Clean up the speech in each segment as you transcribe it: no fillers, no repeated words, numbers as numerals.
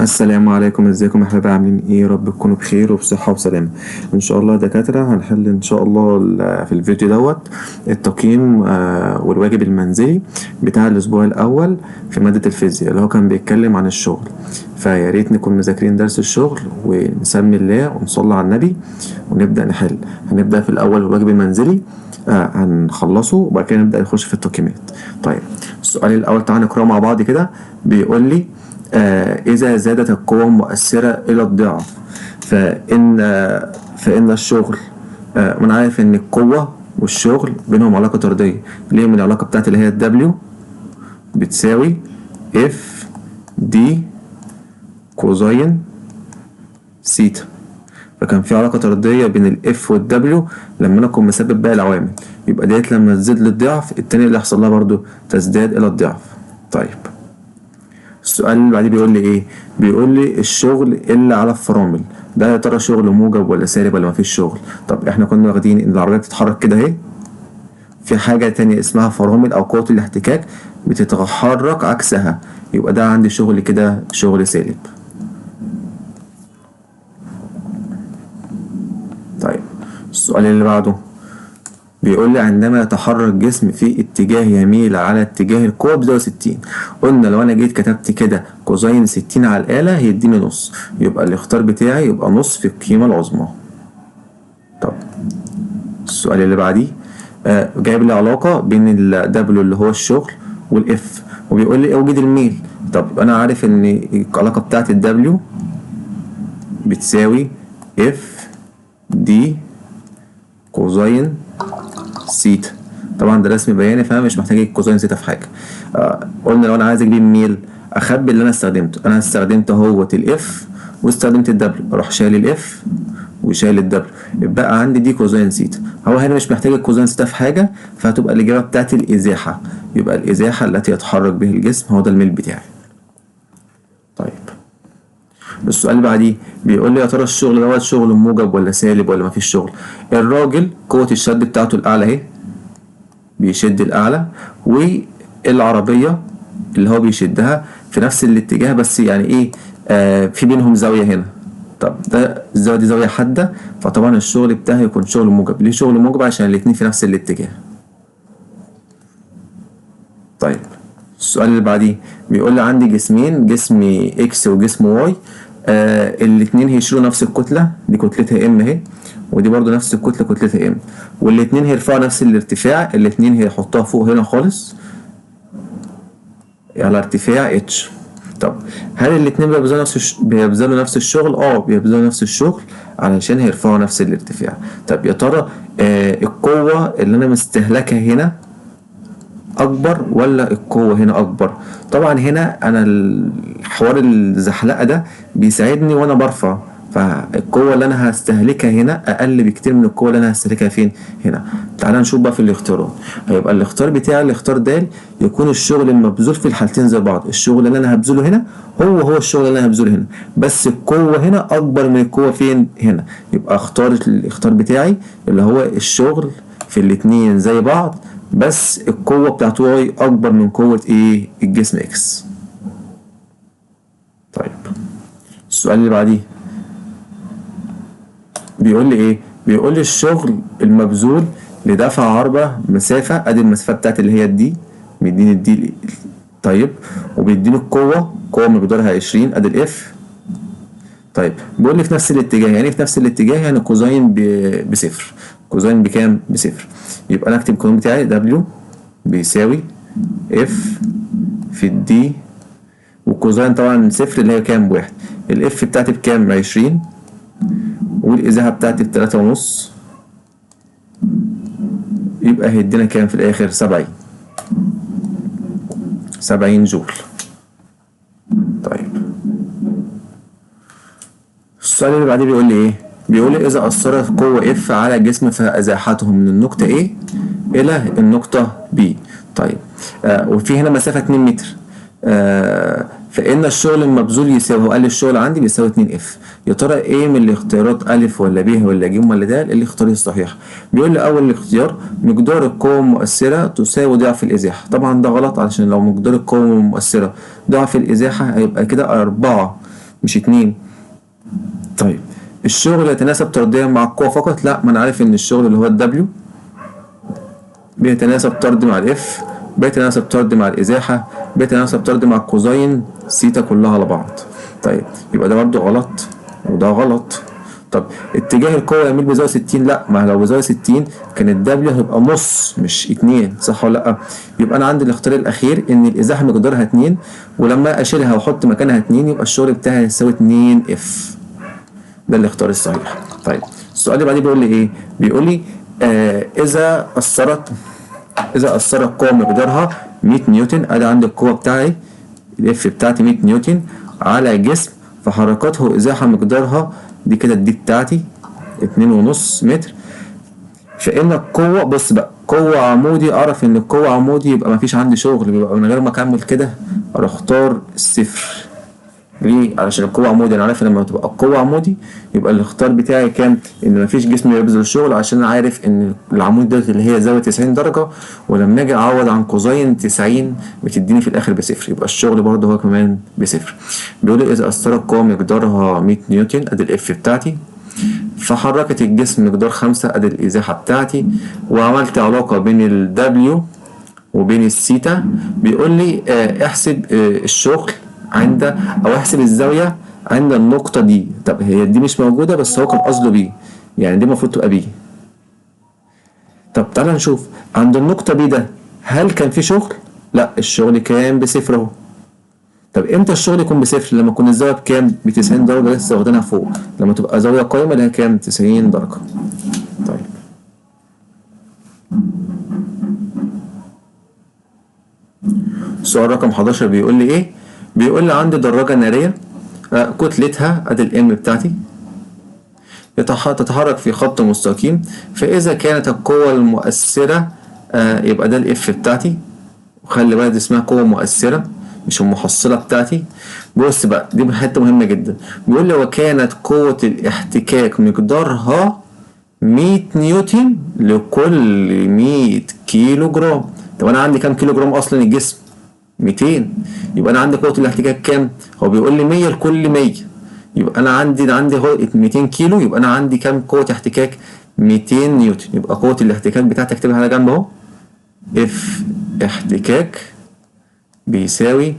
السلام عليكم، ازيكم يا حبايبي؟ عاملين ايه؟ يا رب تكونوا بخير وبصحة وسلامة ان شاء الله. دكاترة هنحل ان شاء الله في الفيديو دوت التقييم والواجب المنزلي بتاع الاسبوع الاول في مادة الفيزياء اللي هو كان بيتكلم عن الشغل. فيا ريت نكون مذاكرين درس الشغل ونسمي الله ونصلي على النبي ونبدأ نحل. هنبدأ في الاول الواجب المنزلي، هنخلصه وبعد كده نبدأ نخش في التقييمات. طيب السؤال الاول تعالى نقراه مع بعض كده. بيقول لي إذا زادت القوة المؤثرة إلى الضعف فإن الشغل، وأنا عارف إن القوة والشغل بينهم علاقة طردية. ليه؟ من العلاقة بتاعت اللي هي W بتساوي اف دي كوزين سيتا. فكان في علاقة طردية بين الاف والدبليو لما انا اكون مثبت باقي العوامل، يبقى ديت لما تزيد للضعف التانية اللي يحصل لها برضو تزداد الى الضعف. طيب السؤال اللي بعديه بيقول لي ايه؟ بيقول لي الشغل الا على الفرامل ده يا ترى شغل موجب ولا سالب ولا مفيش شغل؟ طب احنا كنا واخدين ان العربية بتتحرك كده اهي، في حاجة تانية اسمها فرامل او قوة الاحتكاك بتتحرك عكسها، يبقى ده عندي شغل كده شغل سالب. طيب السؤال اللي بعده بيقول لي عندما يتحرك جسم في اتجاه يميل على اتجاه القوة بزاوية 60. قلنا لو انا جيت كتبت كده كوزين 60 على الآلة هيديني نص، يبقى الاختيار بتاعي يبقى نص في القيمة العظمى. طب السؤال اللي بعديه جايب لي علاقة بين الدبليو اللي هو الشغل والاف وبيقول لي اوجد الميل. طب انا عارف ان العلاقة بتاعت الدبليو بتساوي اف دي كوزين سيتا. طبعا ده رسم بياني فانا مش محتاج الكوزين سيتا في حاجه. قلنا لو انا عايز اجيب الميل اخبي اللي انا استخدمته. انا استخدمت اهوت الاف واستخدمت الدبليو، اروح شايل الاف وشايل الدبليو، يبقى عندي دي كوزين سيتا. هو هنا مش محتاج الكوزين سيتا في حاجه، فهتبقى الاجابه بتاعتي الازاحه، يبقى الازاحه التي يتحرك به الجسم هو ده الميل بتاعي. طيب السؤال اللي بعديه بيقول لي يا ترى الشغل دوت شغل موجب ولا سالب ولا مفيش شغل؟ الراجل قوة الشد بتاعته الأعلى اهي، بيشد الأعلى، والعربية اللي هو بيشدها في نفس الاتجاه، بس يعني ايه في بينهم زاوية هنا. طب ده الزاوية دي زاوية حادة، فطبعا الشغل بتاعي يكون شغل موجب. ليه شغل موجب؟ عشان الاتنين في نفس الاتجاه. طيب السؤال اللي بعديه بيقول لي عندي جسمين، جسم اكس وجسم واي، الاتنين هيشيلوا نفس الكتلة، دي كتلتها ام اهي، ودي برضو نفس الكتلة كتلتها ام، والاتنين هيرفعوا نفس الارتفاع، الاتنين هيحطوها فوق هنا خالص على ارتفاع اتش. طب هل الاتنين بيبذلوا نفس الشغل؟ بيبذلوا نفس الشغل علشان هيرفعوا نفس الارتفاع. طب يا ترى القوة اللي انا مستهلكها هنا اكبر ولا القوة هنا اكبر؟ طبعا هنا انا الحوار الزحلقة ده بيساعدني وانا برفع، فالقوة اللي انا هستهلكها هنا اقل بكتير من القوة اللي انا هستهلكها فين؟ هنا. تعال نشوف بقى في الاختيارات. هيبقى الاختيار بتاعي الاختيار د يكون الشغل المبذول في الحالتين زي بعض، الشغل اللي انا هبذله هنا هو الشغل اللي انا هبذله هنا، بس القوة هنا اكبر من القوة فين؟ هنا. يبقى اختار الاختيار بتاعي اللي هو الشغل في الاتنين زي بعض، بس القوة بتاعت واي اكبر من قوة ايه؟ الجسم اكس. طيب السؤال اللي بعديه بيقول لي ايه؟ بيقول لي الشغل المبذول لدفع عربة مسافة، ادي المسافة بتاعت اللي هي الدي، بيديني الدي. طيب وبيديني القوة، قوة مقدارها 20، ادي الاف. طيب بيقول لي في نفس الاتجاه، يعني في نفس الاتجاه يعني كوزين بصفر. كوزين بكام؟ بصفر. يبقى انا اكتب القانون بتاعي دبليو بيساوي اف في الدي، والكوزين طبعا صفر اللي هي كام؟ بواحد. الاف بتاعتي بكام؟ 20، والازاحة بتاعتي ب3.5، يبقى هيدينا كام في الاخر؟ 70 جول. طيب السؤال اللي بعديه بيقول لي ايه؟ بيقول لي اذا اثرت قوة اف على جسم فازاحته من النقطة A الى النقطة B. طيب وفي هنا مسافة 2 متر، فإن الشغل المبذول يساوي، هو قال لي الشغل عندي بيساوي 2 اف. يا ترى ايه من الاختيارات أ ولا ب ولا ج ولا د اللي اختاري الصحيح؟ بيقول لي أول الاختيار مقدار القوة المؤثرة تساوي ضعف الإزاحة. طبعا ده غلط، علشان لو مقدار القوة المؤثرة ضعف الإزاحة هيبقى كده 4 مش 2. طيب الشغل يتناسب طرديا مع القوة فقط؟ لا، ما انا عارف ان الشغل اللي هو الدبليو بيتناسب طرد مع الاف، بيتناسب طرد مع الازاحة، بيتناسب طرد مع الكوزاين سيتا كلها على بعض. طيب يبقى ده برضو غلط وده غلط. طب اتجاه القوة يميل بزاوية 60؟ لا، ما لو بزاوية 60 كان الدبليو هيبقى نص مش 2، صح ولا لا؟ يبقى انا عندي الاختيار الاخير ان الازاحة مقدارها 2، ولما اشيلها واحط مكانها 2 يبقى الشغل بتاعي هيساوي 2 اف. ده الاختيار الصحيح. طيب السؤال اللي بعديه بيقول لي ايه؟ بيقول لي اذا اثرت قوة مقدارها 100 نيوتن، ادي عندي القوة بتاعي الاف بتاعتي 100 نيوتن على جسم فحركته ازاحة مقدارها دي كده الدي بتاعتي 2.5 متر، فان القوة، بص بقى، قوة عمودي، اعرف ان القوة عمودي يبقى مفيش عندي شغل، بيبقى من غير ما اكمل كده اروح اختار الصفر. ليه؟ علشان القوة عمودي انا عارف لما تبقى القوة عمودي يبقى الاختيار بتاعي كام؟ ان مفيش جسم يبذل الشغل، عشان انا عارف ان العمود ده اللي هي زاوية 90 درجة، ولما اجي اعوض عن كوزين 90 بتديني في الاخر بصفر، يبقى الشغل برضه هو كمان بصفر. بيقول لي اذا اثرت قوة مقدارها 100 نيوتن ادي الاف بتاعتي، فحركت الجسم مقدار 5 ادي الازاحة بتاعتي، وعملت علاقة بين الدبليو وبين الثيتا. بيقول لي احسب الشغل عند، او احسب الزاوية عند النقطة دي. طب هي دي مش موجودة بس هو كان قصده بي، يعني دي المفروض تبقى بي. طب تعالى نشوف عند النقطة بي ده هل كان في شغل؟ لا، الشغل كان بصفر اهو. طب امتى الشغل يكون بصفر؟ لما تكون الزاوية بكام؟ ب 90 درجة لسه واخدينها فوق، لما تبقى زاوية قائمة اللي هي كام؟ 90 درجة. طيب سؤال رقم 11 بيقول لي ايه؟ بيقول لي عندي دراجة نارية كتلتها ادي الام بتاعتي تتحرك في خط مستقيم، فاذا كانت القوة المؤثرة يبقى ده الاف بتاعتي، وخلي بالك دي اسمها قوة مؤثرة مش المحصلة بتاعتي. بص بقى دي حتة مهمة جدا، بيقول لي وكانت قوة الاحتكاك مقدارها 100 نيوتن لكل 100 كيلو جرام. طب انا عندي كام كيلو جرام اصلا الجسم؟ 200، يبقى انا عندي قوة الاحتكاك كام؟ هو بيقول لي 100 لكل 100، يبقى انا عندي هو 200 كيلو، يبقى انا عندي كام قوة احتكاك؟ 200 نيوتن. يبقى قوة الاحتكاك بتاعتي اكتبها على جنب اهو، اف احتكاك بيساوي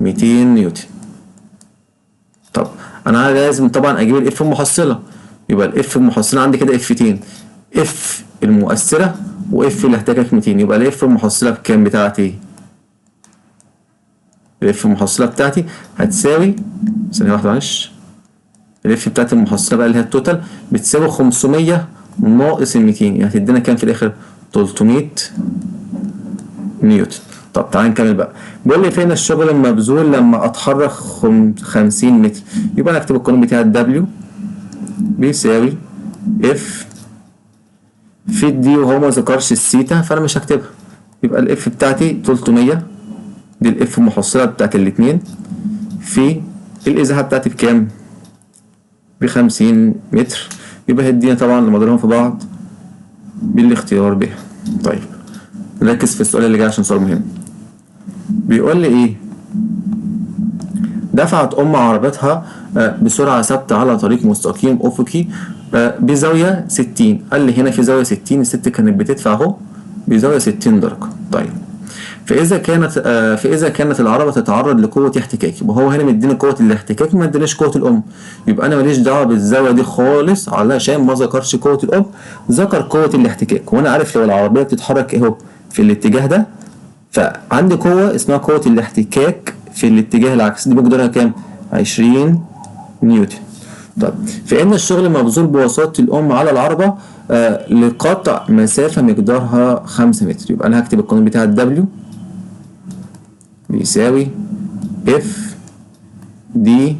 200 نيوتن. طب انا لازم طبعا اجيب الاف المحصلة، يبقى الاف المحصلة عندي كده افتين، اف المؤثرة واف الاحتكاك 200، يبقى الاف المحصلة بكام بتاعتي؟ الاف المحصلة بتاعتي هتساوي، ثانية واحدة معلش، الاف بتاعت المحصلة بقى اللي هي التوتال بتساوي 500 ناقص ال 200، يعني هتدينا كام في الاخر؟ 300 نيوتن. طب تعالى نكمل بقى. بيقول لي فين الشغل المبذول لما اتحرك 50 متر؟ يبقى انا اكتب القانون بتاع الدبليو بيساوي اف في الدي، وهو ما ذكرش الثيتا فانا مش هكتبها، يبقى الاف بتاعتي 300 دي الاف المحصلة بتاعت الاتنين، في الازاحة بتاعتي بكام؟ ب50 متر، يبقى هدينا طبعا لما اضربهم في بعض بالاختيار ب. طيب نركز في السؤال اللي جاي عشان سؤال مهم. بيقول لي ايه؟ دفعت عربيتها بسرعة ثابتة على طريق مستقيم افقي بزاوية 60. قال لي هنا في زاوية 60، الست كانت بتدفع اهو بزاوية 60 درجة. طيب فاذا كانت العربة تتعرض لقوة احتكاك، يبقى هو هنا مديني قوة الاحتكاك ما ادانيش قوة الام، يبقى انا ماليش دعوة بالزاوية دي خالص علشان ما ذكرش قوة الام، ذكر قوة الاحتكاك. وانا عارف لو العربية بتتحرك اهو في الاتجاه ده فعندي قوة اسمها قوة الاحتكاك في الاتجاه العكسي، دي مقدارها كام؟ 20 نيوتن. طيب فإن الشغل مبذول بواسطة الأم على العربة لقطع مسافة مقدارها 5 متر، يبقى أنا هكتب القانون بتاع الدبليو بيساوي اف دي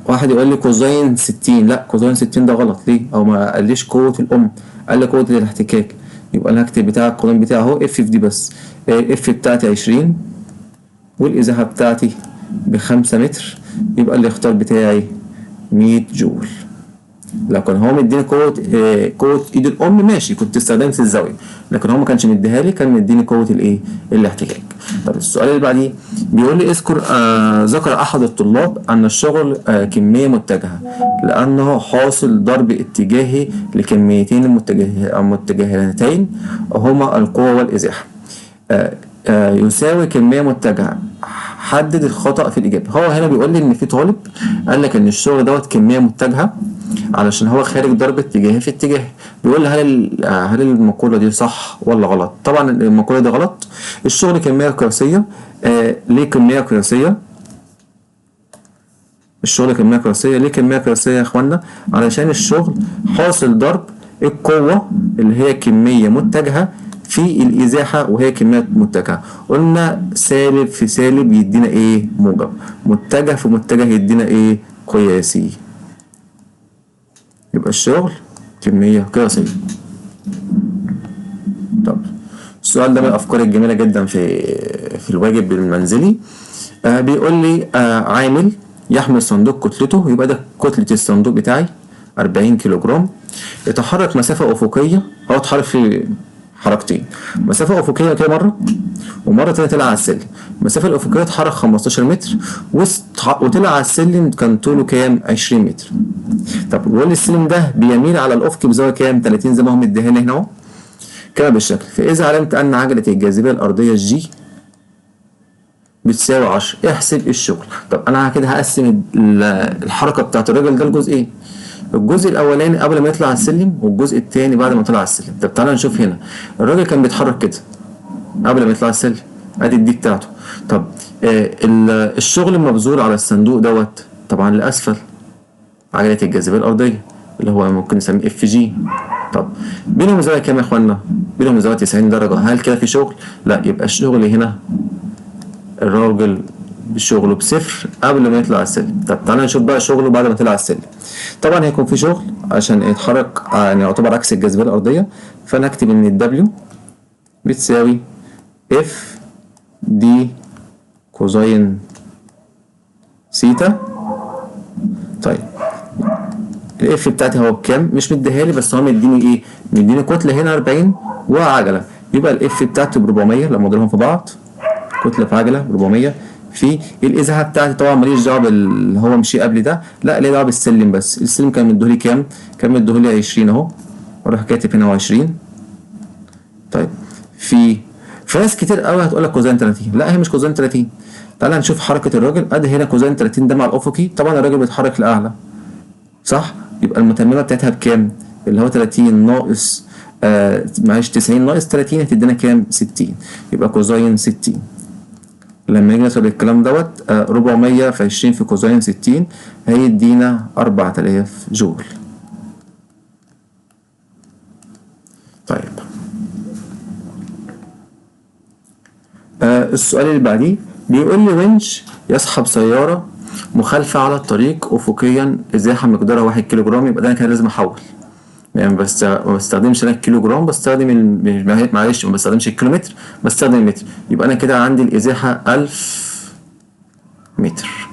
واحد يقول لي كوزين 60، لا كوزين 60 ده غلط. ليه؟ او ما قاليش قوة الام، قال لي قوة الاحتكاك، يبقى انا هكتب بتاع القانون بتاعه اهو اف في دي بس. اف بتاعتي 20 والازاحة بتاعتي ب5 متر، يبقى الاختيار بتاعي 100 جول. لو كان هو مديني قوة ايد الام ماشي كنت استخدمت الزاوية، لكن هو ما كانش مديها لي، كان مديني قوة الايه؟ الاحتكاك. طب السؤال اللي بعديه بيقول لي اذكر ذكر احد الطلاب ان الشغل كميه متجهه لانه حاصل ضرب اتجاهي لكميتين المتجهتين هما القوه والازاحه. يساوي كميه متجهه. حدد الخطأ في الإجابة. هو هنا بيقول لي إن في طالب قال لك إن الشغل دوت كمية متجهة علشان هو خارج ضرب اتجاهي في اتجاه. بيقول لي هل المقولة دي صح ولا غلط؟ طبعا المقولة دي غلط. الشغل كمية قياسية. ليه كمية قياسية؟ الشغل كمية قياسية. ليه كمية قياسية يا إخوانا؟ علشان الشغل حاصل ضرب القوة اللي هي كمية متجهة في الإزاحة وهي كمية متجهة. قلنا سالب في سالب يدينا إيه؟ موجب. متجه في متجه يدينا إيه؟ قياسي. يبقى الشغل كمية قياسية. طب السؤال ده من الأفكار الجميلة جدا في الواجب المنزلي. بيقول لي عامل يحمل صندوق كتلته، يبقى ده كتلة الصندوق بتاعي 40 كيلو جرام، يتحرك مسافة أفقية أو اتحرك في حركتين. مسافة أفقية كده مرة ومرة تانية طلع على السلم. المسافة الأفقية اتحرك 15 متر وطلع على السلم كان طوله كام؟ 20 متر. طب بيقول لي السلم ده بيميل على الأفق بزاوية كام؟ 30 زي ما هو مديهاني هنا أهو كده بالشكل. فإذا علمت أن عجلة الجاذبية الأرضية جي بتساوي 10 احسب الشغل. طب أنا كده هقسم الحركة بتاعت الراجل ده لجزئين. الجزء الاولاني قبل ما يطلع على السلم والجزء الثاني بعد ما طلع على السلم. طب تعالى نشوف هنا الراجل كان بيتحرك كده قبل ما يطلع على السلم، ادي الدي بتاعته. طب الشغل المبذول على الصندوق دوت طبعا لاسفل عجله الجاذبيه الارضيه اللي هو ممكن نسميه اف جي. طب بينهم زاويه كام يا اخوانا؟ بينهم زاويه 90 درجه. هل كده في شغل؟ لا، يبقى الشغل هنا الراجل بشغله بصفر قبل ما يطلع على السلم. طب تعالى نشوف بقى شغله بعد ما طلع على السلم. طبعا هيكون في شغل عشان يتحرك يعني يعتبر عكس الجاذبيه الارضيه. فانا هكتب ان الدبليو بتساوي اف دي كوزين سيتا. طيب الاف بتاعتي هو بكام؟ مش مديها لي بس هو مديني ايه؟ مديني كتله هنا 40 وعجله. يبقى الاف بتاعتي ب 400 لما اضربهم في بعض، كتله في عجله 400 في الازاحه بتاعتي. طبعا ماليش دعوه باللي هو مشي قبل ده، لا ليه دعوه بالسلم بس. السلم كان مديهولي كام؟ كان مديهولي 20 اهو، واروح كاتب هنا 20. طيب في ناس كتير قوي هتقول لك كوزين 30. لا هي مش كوزين 30. تعالى نشوف حركه الراجل. ادي هنا كوزين 30 ده مع الافقي. طبعا الراجل بيتحرك لاعلى صح؟ يبقى المتممه بتاعتها بكام؟ اللي هو 30 ناقص معلش 90 ناقص 30 هتدينا كام؟ 60. يبقى كوزين 60. لما يجي نسأل الكلام دوت 400 في 20 في كوزين 60 هيدينا 4000 جول. طيب السؤال اللي بعديه بيقول لي ونش يسحب سيارة مخالفة على الطريق أفقيا إزاحة مقدارها 1 كيلو جرام. يبقى ده أنا كده لازم أحول، يعني ما بستخدمش انا الكيلو جرام، بستخدم معلش ما بستخدمش الكيلومتر، بستخدم المتر. يبقى انا كده عندي الازاحه 1000 متر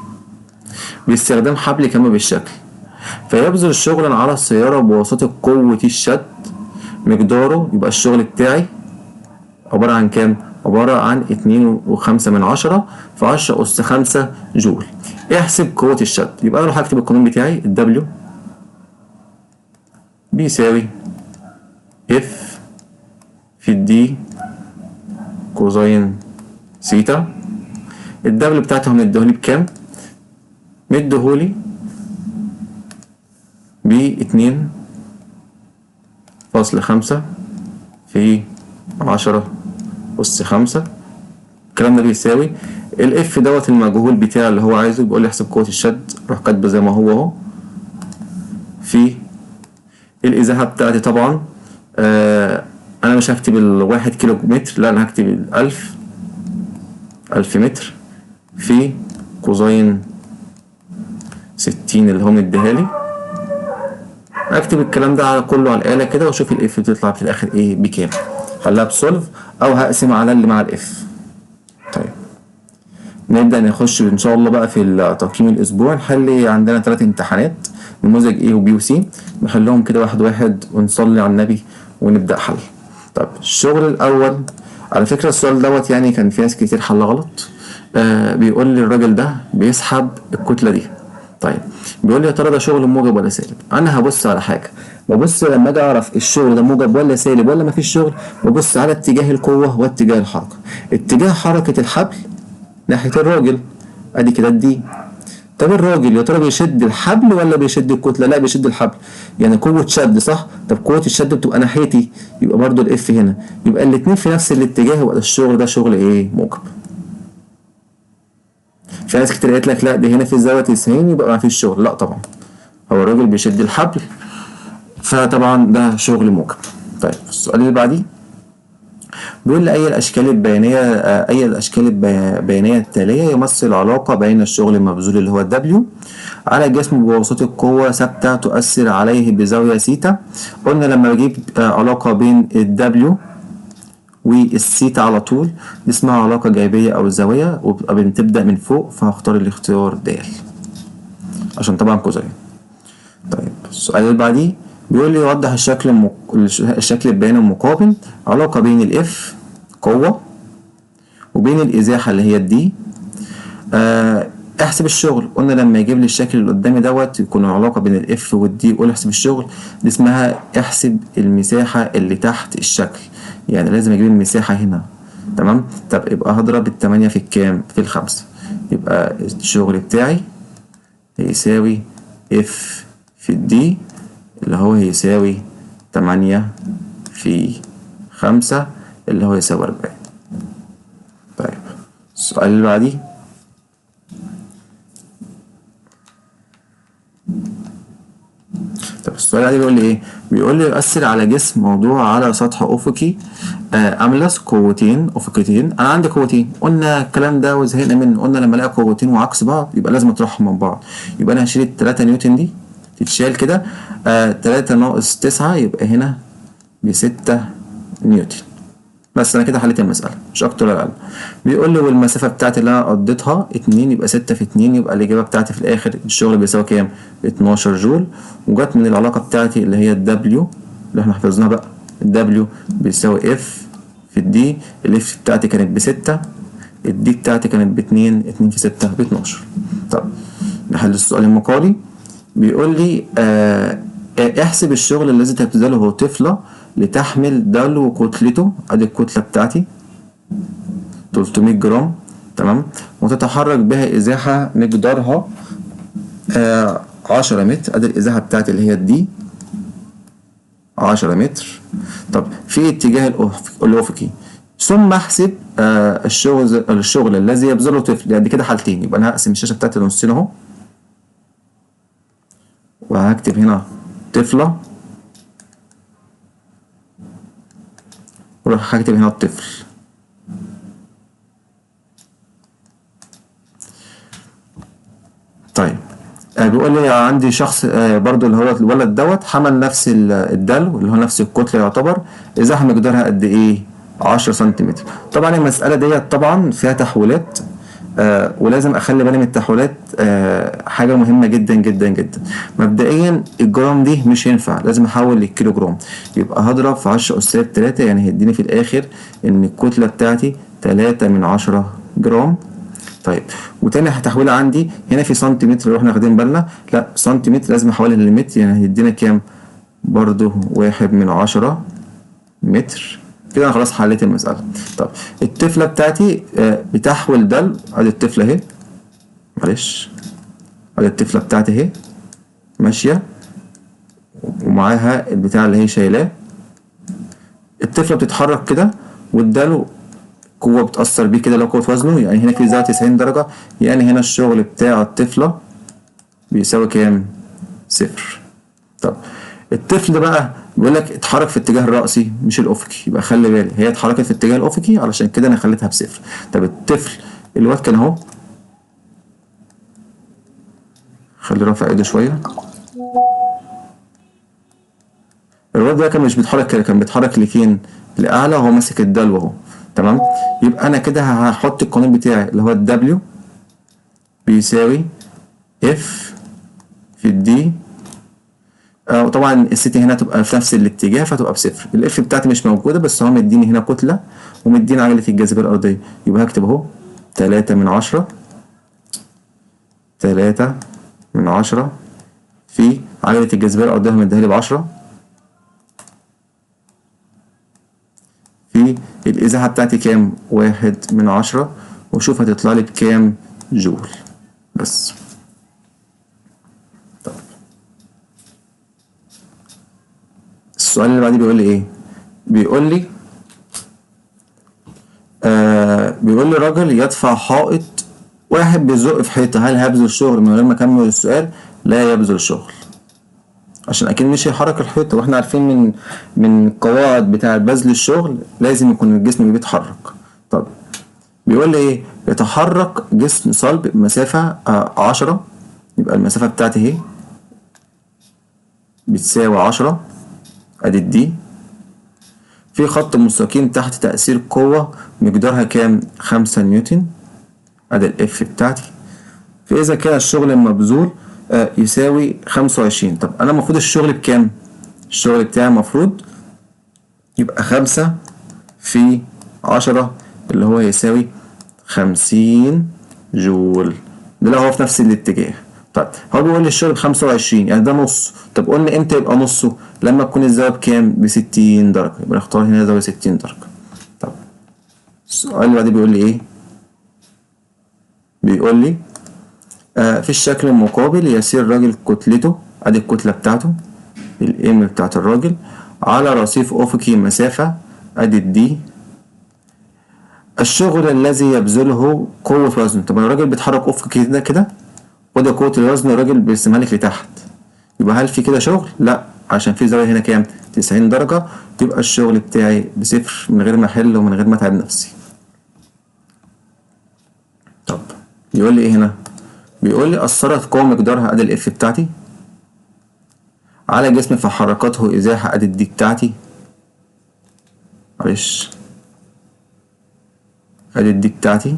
باستخدام حبل كما بالشكل. فيبذل شغلا على السياره بواسطه قوه الشد مقداره. يبقى الشغل بتاعي عباره عن كام؟ عباره عن 2.5 في 10 أس 5 جول. احسب قوه الشد. يبقى انا هكتب القانون بتاعي الدبليو بيساوي اف في الدي كوزين سيتا. الدبل بتاعتهم مديهولي بكام؟ مديهولي ب 2.5 في 10 أس 5. الكلام ده بيساوي الاف دوت المجهول بتاعي اللي هو عايزه. بيقول لي احسب قوة الشد، روح كاتبه زي ما هو اهو في الازاحه بتاعتي. طبعا انا مش هكتب ال1 كيلو متر، لا انا هكتب 1000 متر في كوزين 60 اللي هو مديهالي. اكتب الكلام ده على كله على الآلة كده واشوف الاف بتطلع في الاخر ايه بكام. خليها بسولف او هقسم على اللي مع الاف. طيب نبدأ نخش ان شاء الله بقى في تقييم الاسبوع. نحل عندنا 3 امتحانات نموذج A وB وC، نحلهم كده واحد واحد ونصلي على النبي ونبدأ حل. طب الشغل الأول على فكرة السؤال دوت يعني كان في ناس كتير حل غلط. بيقول لي الراجل ده بيسحب الكتلة دي. طيب بيقول لي يا ترى ده شغل موجب ولا سالب؟ انا هبص على حاجة، ببص لما اجي اعرف الشغل ده موجب ولا سالب ولا مفيش شغل، ببص على اتجاه القوة واتجاه الحركة. اتجاه حركة الحبل ناحية الراجل، ادي كده الدي. طب الراجل يا ترى بيشد الحبل ولا بيشد الكتله؟ لا بيشد الحبل، يعني قوه شد صح. طب قوه الشد بتبقى ناحيتي، يبقى برضو الاف هنا، يبقى الاتنين في نفس الاتجاه، يبقى الشغل ده شغل ايه؟ موجب. في ناس كتير قالت لك لا دي هنا في الزاويه 90 يبقى ما فيش شغل. لا طبعا، هو الراجل بيشد الحبل، فطبعا ده شغل موجب. طيب السؤال اللي بعديه بيقول لي أي الأشكال البيانية التالية يمثل علاقة بين الشغل المبذول اللي هو W على جسم بواسطة قوة ثابتة تؤثر عليه بزاوية سيتا. قلنا لما بجيب علاقة بين الW والسيتا على طول دي اسمها علاقة جايبية أو زاوية، وبتبقى بتبدأ من فوق، فهختار الاختيار د عشان طبعا كوزين. طيب السؤال اللي بعديه بيقول لي يوضح الشكل البياني المقابل، علاقة بين الاف قوة وبين الإزاحة اللي هي الدي. احسب الشغل. قلنا لما يجيب لي الشكل اللي قدامي دوت يكون العلاقة بين الاف والدي، قول احسب الشغل، دي اسمها احسب المساحة اللي تحت الشكل، يعني لازم اجيب المساحة هنا. تمام. طب يبقى هضرب التمانية في الكام؟ في الخمسة، يبقى الشغل بتاعي هيساوي اف في الدي اللي هو هيساوي 8 في 5 اللي هو يساوي 40. طيب السؤال اللي بعديه السؤال اللي بيقول لي ايه؟ بيقول لي يؤثر على جسم موضوع على سطح افقي املس قوتين افقيتين. انا عندي قوتين، قلنا الكلام ده وزهقنا منه. قلنا لما الاقي قوتين وعكس بعض يبقى لازم اطرحهم من بعض، يبقى انا هشيل ال 3 نيوتن دي تتشال كده. 3 ناقص 9 يبقى هنا ب6 نيوتن. بس انا كده حليت المسألة مش اكتر ولا اقل. بيقول لي والمسافة بتاعتي اللي انا قضيتها 2، يبقى 6 في 2، يبقى الاجابة بتاعتي في الاخر الشغل بيساوي كام؟ 12 جول. وجت من العلاقة بتاعتي اللي هي الدبليو اللي احنا حفظناها بقى، الدبليو بيساوي اف في الدي. الاف بتاعتي كانت ب6، الدي بتاعتي كانت ب2، 2 في 6 ب12. طب نحل السؤال المقالي. بيقول لي احسب الشغل الذي تبذله طفلة لتحمل دلو كتلته، ادي الكتلة بتاعتي 300 جرام. تمام. وتتحرك بها ازاحة مقدارها 10 متر، ادي الازاحة بتاعتي اللي هي الدي 10 متر. طب في اتجاه الافقي، ثم احسب الشغل الذي يبذله طفل. يعني كده حالتين، يبقى انا هقسم الشاشة بتاعتي لنصين اهو، وهكتب هنا طفلة، وراح هكتب هنا الطفل. طيب بيقول لي عندي شخص برضو اللي هو الولد دوت حمل نفس الدلو اللي هو نفس الكتلة يعتبر، ازاحة مقدارها قد ايه؟ 10 سنتيمتر. طبعا المسألة ديت طبعا فيها تحويلات، ولازم اخلي بالي من التحويلات. حاجة مهمة جدا جدا جدا. مبدئيا الجرام دي مش ينفع، لازم احول للكيلو جرام، يبقى هضرب في 10 أس 3، يعني هيديني في الاخر ان الكتلة بتاعتي 3/10 جرام. طيب وتاني تحويلة عندي هنا في سنتيمتر لو احنا واخدين بالنا، لا سنتيمتر لازم احولها للمتر، يعني هيدينا كام؟ برضو 1/10 متر. كده انا خلاص حليت المسألة. طب الطفلة بتاعتي بتحول دلو، ادي الطفلة اهي، معلش ادي الطفلة بتاعتي اهي ماشية ومعاها البتاع اللي هي شايلاه. الطفلة بتتحرك كده والدلو قوة بتأثر بيه كده، لو قوة وزنه، يعني هنا في زاوية 90 درجة، يعني هنا الشغل بتاع الطفلة بيساوي كام؟ 0. طب الطفل ده بقى بيقول لك اتحرك في الاتجاه الرأسي مش الأفقي، يبقى خلي بالي هي اتحركت في الاتجاه الأفقي علشان كده أنا خليتها ب0. طب الطفل الواد كان أهو، خلي رافع ايده شوية. الواد ده كان مش بيتحرك كده، كان بيتحرك لفين؟ لأعلى، وهو ماسك الدلو اهو. تمام. يبقى أنا كده هحط القانون بتاعي اللي هو الدبليو بيساوي اف في الدي وطبعا الست هنا تبقى في نفس الاتجاه فتبقى بصفر. الاف بتاعتي مش موجوده بس هو مديني هنا كتله ومديني عجله الجاذبيه الارضيه، يبقى هكتب اهو 3/10 3/10 في عجله الجاذبيه الارضيه مديها لي ب10 في الازاحه بتاعتي كام؟ 1/10، وشوف هتطلع لي بكام جول بس. طب السؤال اللي بعديه بيقول لي ايه؟ بيقول لي راجل يدفع حائط، واحد بيزق في حيطه، هل هبذل شغل من غير ما اكمل السؤال؟ لا يبذل شغل، عشان اكيد مش هيحرك الحيطه، واحنا عارفين من القواعد بتاعه بذل الشغل لازم يكون الجسم بيتحرك. طب بيقول لي ايه؟ يتحرك جسم صلب بمسافه 10، يبقى المسافه بتاعتي اهي بتساوي 10 ادي دي، في خط مستقيم تحت تأثير قوة مقدارها كام؟ 5 نيوتن، ادي الاف بتاعتي، فإذا كان الشغل المبذول يساوي 25. طب أنا المفروض الشغل بكام؟ الشغل بتاعي المفروض يبقى 5/10 اللي هو يساوي 50 جول، ده لو هو في نفس الاتجاه. طيب هو بيقول لي الشغل ب25 يعني ده نص. طب قلنا امتى يبقى نصه؟ لما تكون الزاوية بكام؟ ب60 درجة، يبقى نختار هنا زاوية 60 درجة. طب السؤال اللي بعديه بيقول لي ايه؟ بيقول لي في الشكل المقابل يسير راجل كتلته، ادي الكتلة بتاعته الام بتاعت الراجل، على رصيف افقي مسافة ادي دي، الشغل الذي يبذله قوة وزن. طب الراجل بيتحرك افقي كده كده، وده قوة الوزن الراجل بيرسمها لك لتحت، يبقى هل في كده شغل؟ لا، عشان في زاوية هنا كام؟ 90 درجة، يبقى الشغل بتاعي بصفر من غير ما احل ومن غير ما اتعب نفسي. طب يقول لي ايه هنا؟ بيقول لي أثرت قوة مقدارها ادي الاف بتاعتي على جسم فحركته ازاحة ادي الدي بتاعتي، معلش ادي الدي بتاعتي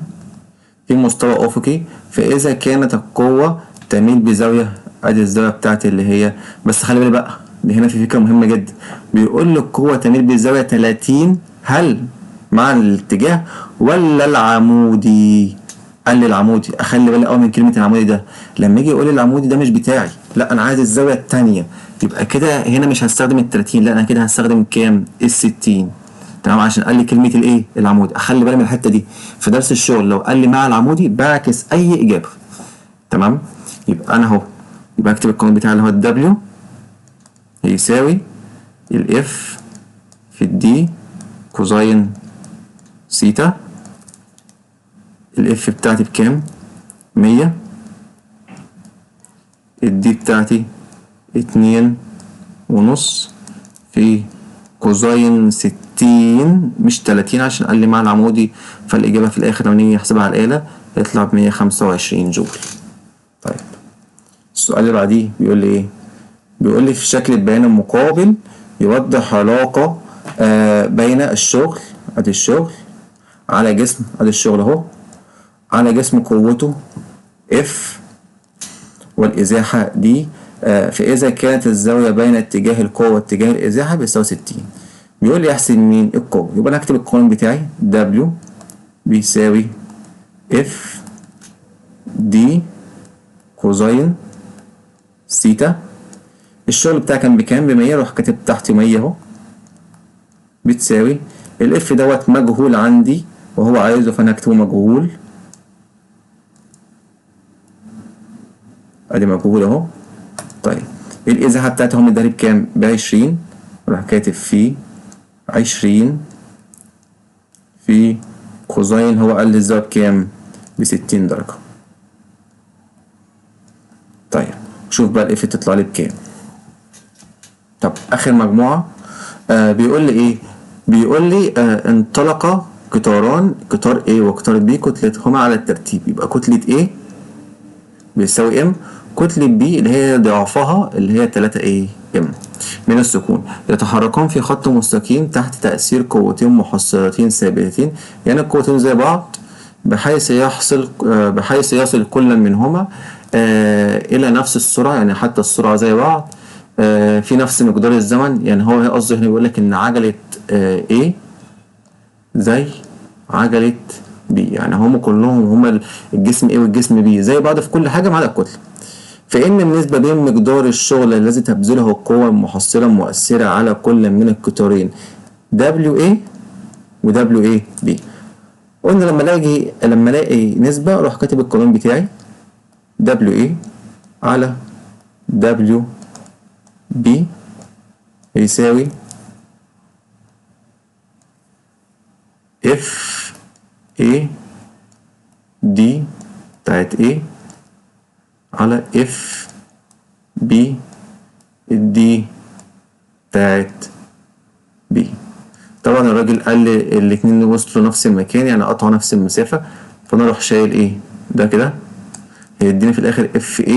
في مستوى افقي، فاذا كانت القوة تميل بزاوية ادي الزاوية بتاعتي اللي هي، بس خلي بالك بقى دي هنا في فكرة مهمة جدا، بيقول لي القوة تميل بزاوية 30 هل مع الاتجاه ولا العمودي؟ قال لي العمودي. اخلي بالي قوي من كلمة العمودي ده، لما يجي يقول لي العمودي ده مش بتاعي، لا انا عايز الزاوية التانية، يبقى كده هنا مش هستخدم ال30، لا انا كده هستخدم كام؟ ال60. تمام، عشان قال لي كلمة الايه؟ العمودي. اخلي بالي من الحتة دي في درس الشغل، لو قال لي مع العمودي بعكس اي اجابة. تمام، يبقى انا اهو، يبقى اكتب القانون بتاعي اللي هو الدبليو يساوي الاف في الدي كوزين سيتا، الاف بتاعتي بكام؟ 100، الدي بتاعتي 2.5 في كوزين 60 مش 30 عشان قال لي مع العمودي، فالإجابة في الآخر لما نيجي نحسبها على الآلة هيطلع ب125 جول. طيب السؤال اللي بعديه بيقول لي ايه؟ بيقول لي في شكل البيان المقابل يوضح علاقة بين الشغل ادي الشغل على جسم ادي الشغل اهو على جسم قوته اف والازاحة دي، فاذا كانت الزاوية بين اتجاه القوة واتجاه الازاحة بيساوي 60. بيقول لي احسب مين القوة، يبقى انا هكتب القانون بتاعي W بيساوي اف دي كوزين سيتا، الشغل بتاعي كان بكام؟ ب100، روح كاتب تحت 100 اهو، بتساوي الاف دوت مجهول عندي وهو عايزه فانا هكتبه مجهول، ادي مجهول اهو. طيب الازاحه بتاعتي هم اداني بكام؟ ب20، راح كاتب فيه 20 في كوزين، هو قال لي الزاويه بكام؟ ب60 درجه. طيب شوف بقى الاف تطلع لي بكام. طب اخر مجموعه بيقول لي ايه؟ بيقول لي انطلق قطاران، قطار A وقطار B كتلتهما على الترتيب، يبقى كتلة A بيساوي M، كتلة B اللي هي ضعفها اللي هي 3 M من السكون، يتحركان في خط مستقيم تحت تأثير قوتين محصلتين ثابتتين، يعني القوتين زي بعض بحيث يصل كل منهما إلى نفس السرعة، يعني حتى السرعة زي بعض في نفس مقدار الزمن، يعني هو قصده هنا بيقول لك ان عجلة A زي عجلة B، يعني هم كلهم هم الجسم A والجسم B زي بعض في كل حاجة ما عدا الكتلة. فإن النسبة بين مقدار الشغل الذي تبذله القوة المحصلة المؤثرة على كل من القطارين WA و WAB. قلنا لما الاقي نسبة اروح كاتب القانون بتاعي WA على WB يساوي FAD بتاعت A على FB الدي بتاعت B. طبعا الراجل قال لي الاتنين وصلوا نفس المكان، يعني قطعوا نفس المسافة، فانا اروح شايل ايه ده كده هيديني في الاخر FA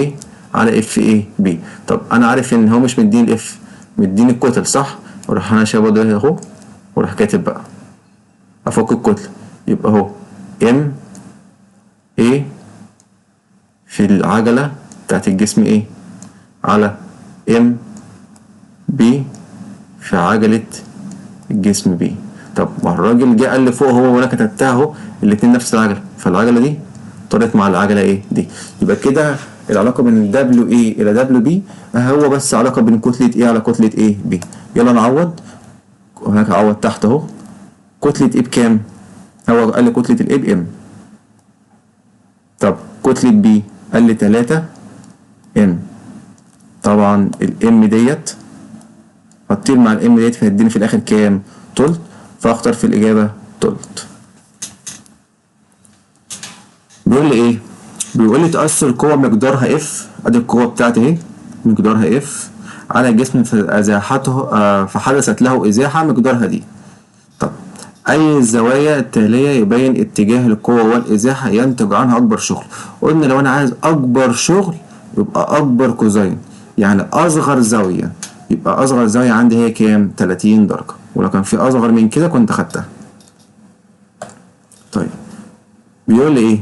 على FAB. طب انا عارف ان هو مش مديني الاف، مديني الكتل صح، اروح انا شايل برضه اهو واروح كاتب بقى افك الكتلة، يبقى اهو MA في العجلة بتاعت الجسم A على MB في عجلة الجسم B. طب ما الراجل جه قال لي فوق هو وانا كتبتها اهو الاتنين نفس العجلة، فالعجلة دي طارت مع العجلة ايه دي، يبقى كده العلاقة بين WA إلى WB هو بس علاقة بين كتلة A على كتلة A B. يلا نعوض، وهناك اعوض تحت اهو كتلة A بكام؟ هو قال لي كتلة ال A بM. طب كتلة B قال لي 3M. طبعا الام ديت هتطير مع الام ديت فهتديني في الاخر كام؟ تلت، فاختار في الاجابة تلت. بيقول لي ايه؟ بيقول لي تأثر قوة مقدارها اف، ادي القوة بتاعتي اهي مقدارها اف على جسم ازاحته فحدثت له ازاحة مقدارها دي. طب اي الزوايا التالية يبين اتجاه القوة والازاحة ينتج عنها اكبر شغل. قلنا لو انا عايز اكبر شغل يبقى اكبر كوزين، يعني اصغر زاوية، يبقى اصغر زاوية عندي هي كام؟ 30 درجة، ولو كان في اصغر من كده كنت خدتها. طيب بيقول لي ايه؟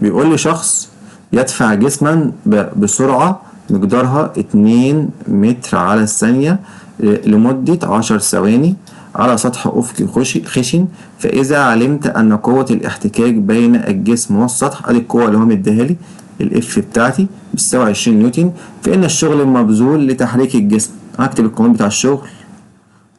بيقول لي شخص يدفع جسما بسرعة مقدارها 2 متر على الثانية لمدة 10 ثواني على سطح أفقي خشن، فإذا علمت أن قوة الاحتكاك بين الجسم والسطح، أدي القوة اللي هو مديها لي الإف بتاعتي بتساوي 20 نيوتن، فإن الشغل المبذول لتحريك الجسم. هكتب القانون بتاع الشغل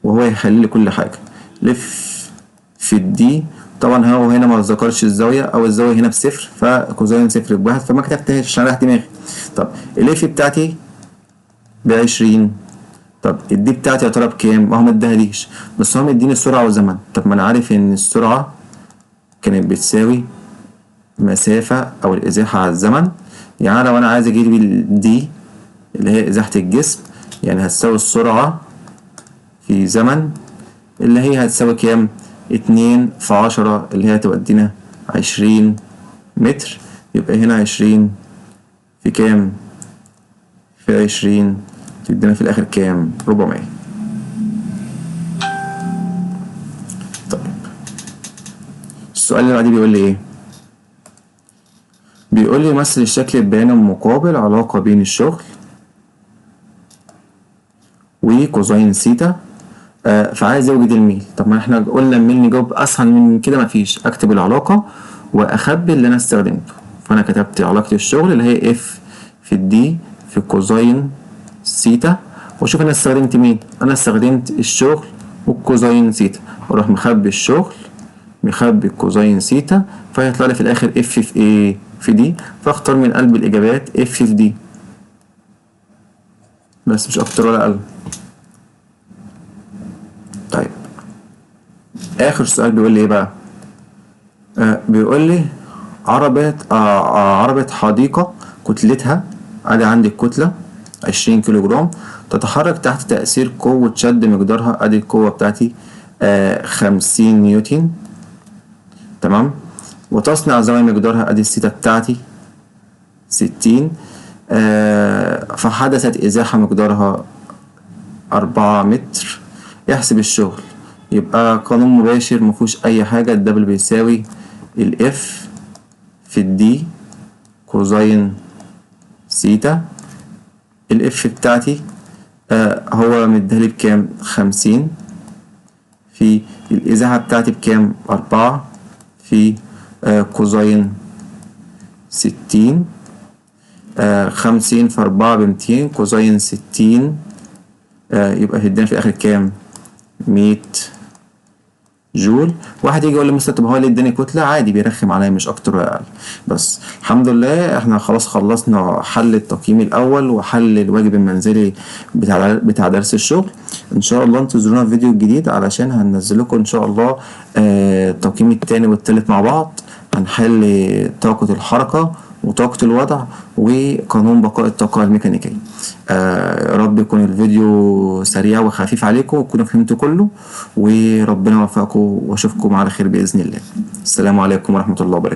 وهو يحل لي كل حاجة. لف في الدي، طبعا هو هنا ما ذكرش الزاوية او الزاوية هنا بصفر فكوزين صفر بواحد فما كتبتهاش عشان اريح دماغي. طب الاف بتاعتي ب20، طب الدي بتاعتي يا ترى بكام؟ ما هو مديهاليش بس هو مديني السرعة والزمن. طب ما انا عارف ان السرعة كانت بتساوي مسافة او الازاحة على الزمن، يعني لو انا عايز اجيب الدي اللي هي ازاحة الجسم يعني هتساوي السرعة في زمن اللي هي هتساوي كام؟ 2 في 10 اللي هي هتودينا 20 متر، يبقى هنا 20 في كام؟ في 20 تدينا في الآخر كام؟ 400. طيب السؤال اللي بعديه بيقول لي إيه؟ بيقول لي مثل الشكل البياني المقابل علاقة بين الشغل وكوزين سيتا فعايز يوجد الميل. طب ما احنا قلنا الميل نجاوب اسهل من كده مفيش، اكتب العلاقة واخبي اللي انا استخدمته، فانا كتبت علاقة الشغل اللي هي اف في الدي في كوزين سيتا، واشوف انا استخدمت مين. انا استخدمت الشغل والكوزين سيتا، واروح مخبي الشغل مخبي الكوزين سيتا، فهيطلع لي في الاخر اف في ايه؟ في دي، فاختار من قلب الاجابات اف في دي بس مش اكتر ولا اقل. طيب اخر سؤال بيقول لي ايه بقى؟ بيقول لي عربة حديقة كتلتها، ادي عندي الكتلة 20 كيلو جرام، تتحرك تحت تأثير قوة شد مقدارها، ادي القوة بتاعتي 50 نيوتن، تمام، وتصنع زاوية مقدارها ادي الثيتا بتاعتي 60، فحدثت ازاحة مقدارها 4 متر. يحسب الشغل، يبقى قانون مباشر مفيهوش اي حاجة، الدبل بيساوي الاف في الدي كوزين سيتا. الاف بتاعتي هو مديهالي بكام؟ 50 في الإزاحة بتاعتي بكام؟ 4 في كوزين 60. 50 في 4 ب200 كوزين 60 يبقى هيدينا في الآخر كام؟ 100 جول. واحد يجي يقول لي مثلا طب هو اللي اداني كتله، عادي بيرخم عليا مش اكتر ولا اقل. بس الحمد لله احنا خلاص خلصنا حل التقييم الاول وحل الواجب المنزلي بتاع درس الشغل. ان شاء الله انتظرونا في فيديو جديد علشان هننزل لكم ان شاء الله التقييم التاني والتالت مع بعض. هنحل طاقة الحركة وطاقة الوضع وقانون بقاء الطاقة الميكانيكية. يا رب يكون الفيديو سريع وخفيف عليكم وتكونوا فهمتوا كله، وربنا يوفقكم واشوفكم على خير بإذن الله. السلام عليكم ورحمة الله وبركاته.